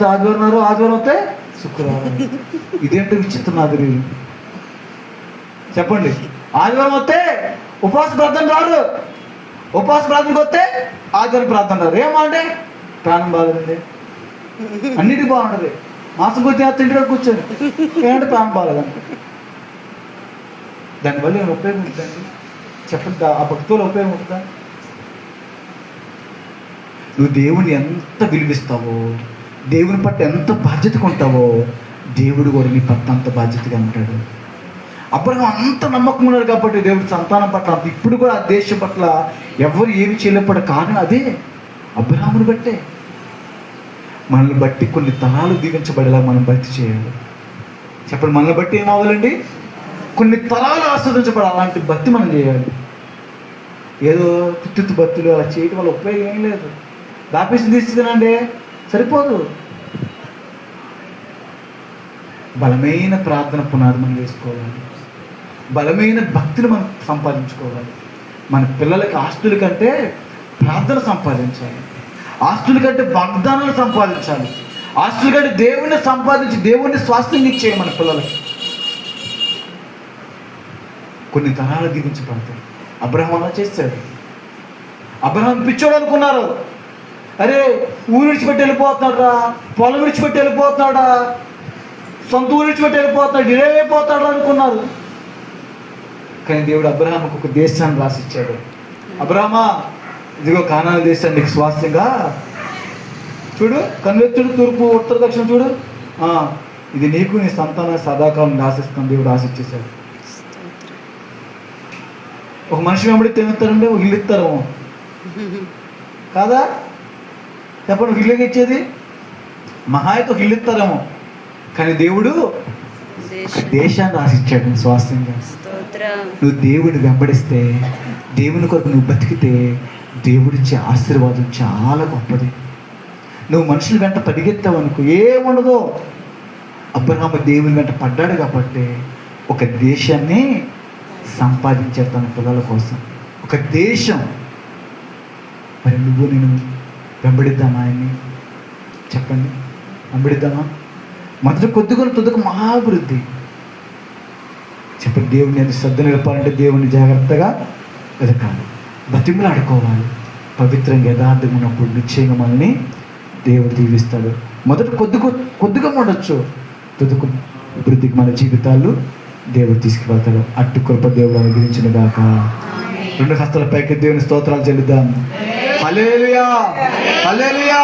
ఆదివారం ఆదివారం వస్తే శుక్రవారం. ఇదేంటి విచిత్రం నాది. చెప్పండి, ఆదివారం వస్తే ఉపవాస ప్రార్థన రారు, ఉపవాస ప్రార్థనకు వస్తే ఆదివారం ప్రార్థన రారు. ఏమంటే ప్రాణం బాగలేదండి, అన్నిటికీ బాగుంటుంది. మాసం కూర్చొని ఇంటికి కూర్చొని ఏంటంటే ప్రాణం బాగలేదండి. దానివల్ల ఏమైనా ఉపయోగం ఉంటుందండి? చెప్పండి, ఆ భక్తుల ఉపయోగం ఉంటుందా? నువ్వు దేవుని ఎంత విలువిస్తావో, దేవుని పట్ల ఎంత బాధ్యతగా ఉంటావో, దేవుడు కూడా నీ పట్ల అంత బాధ్యతగా ఉంటాడు. అబ్రహాం అంత నమ్మకం ఉన్నాడు కాబట్టి దేవుడు సంతానం పట్ల అంత. ఇప్పుడు కూడా ఆ దేశం పట్ల ఎవరు ఏమి చేయలేపడ కారణం అదే, అబ్రహాముని బట్టే. మనల్ని బట్టి కొన్ని తరాలు దీవించబడేలా మనం భక్తి చేయాలి. చెప్పండి, మనల్ని బట్టి ఏమవ్వాలండి? కొన్ని తరాలు ఆస్వాదించబడాలి. అలాంటి భక్తి మనం చేయాలి. ఏదో తుత్తు భక్తులు అలా చేయటం వల్ల ఉపయోగం ఏం లేదు. దాపేసి తీస్తుందండి, సరిపోదు. బలమైన ప్రార్థన పునాది మనం వేసుకోవాలి. బలమైన భక్తిని మనం సంపాదించుకోవాలి. మన పిల్లలకి ఆస్తుల కంటే ప్రార్థన సంపాదించాలి. ఆస్తుల కంటే వాగ్దానాలు సంపాదించాలి. ఆస్తుల కంటే దేవుణ్ణి సంపాదించి దేవుణ్ణి స్వాస్థ్యం ఇచ్చేయాలి మన పిల్లలకి. కొన్ని తరాలు దీవించబడతాయి. అబ్రహాం అలా చేశాడు. అబ్రహాం పిచ్చోడు అనుకున్నారు. అరే, ఊరు విడిచిపెట్టి వెళ్ళిపోతున్నాడా, పొలం విడిచిపెట్టి వెళ్ళిపోతున్నాడా, సొంత ఊరు విడిచిపెట్టి వెళ్ళిపోతున్నాడు, ఇరేపోతాడు అనుకున్నారు. కానీ దేవుడు అబ్రహాముకు ఒక దేశాన్ని రాసిచ్చాడు. అబ్రహామా, ఇదిగో కానాను దేశాన్ని నీకు స్వాస్థ్యంగా చూడు, కన్వెత్తుడు, తూర్పు, ఉత్తర, దక్షిణ చూడు, ఇది నీకు నీ సంతానం సదాకాలం రాసిస్తాను. దేవుడు రాసిచ్చేశాడు. ఒక మనిషి వెంబడితే ఏమిస్తారంటే ఒక ఇల్లు ఇస్తారేమో కాదా? చెప్పండి, ఒక ఇల్లుకి ఇచ్చేది మహా అయితే ఒక ఇల్లు ఇస్తారేమో. కానీ దేవుడు ఒక దేశాన్ని రాసిచ్చాడు స్వాస్థ్యంగా. నువ్వు దేవుడిని వెంబడిస్తే, దేవుని కొరకు నువ్వు బతికితే, దేవుడిచ్చే ఆశీర్వాదం చాలా గొప్పది. నువ్వు మనుషుల వెంట పరిగెత్తావు అనుకో, ఏముండదో. అబ్రహాము దేవుని వెంట పడ్డాడు కాబట్టి ఒక దేశాన్ని సంపాదించాడు తన పిల్లల కోసం. ఒక దేశం. మరి నువ్వు నేను వెంబడిద్దామా ఆయన్ని? చెప్పండి, వెంబడిద్దామా? మొదట కొద్దిగా మహాభివృద్ధి. చెప్పండి, దేవుని నేను శ్రద్ధ నిలపాలంటే దేవుని జాగ్రత్తగా వెతకాలి, బతిమలాడుకోవాలి. పవిత్రంగా యథార్థంగా ఉన్నప్పుడు నిశ్చయంగా మనల్ని దేవుడు దీవిస్తాడు. మొదట కొద్దిగా ఉండొచ్చు, తుదకు అభివృద్ధికి మన జీవితాలు దేవుడు తీసుకువెళ్తాడు. అట్టి కృప దేవుడు అనుగ్రహించిన గాక. రెండు హస్తాల పైకి దేవుని స్తోత్రాలు చెల్లిద్దాం. హల్లెలూయా, హల్లెలూయా.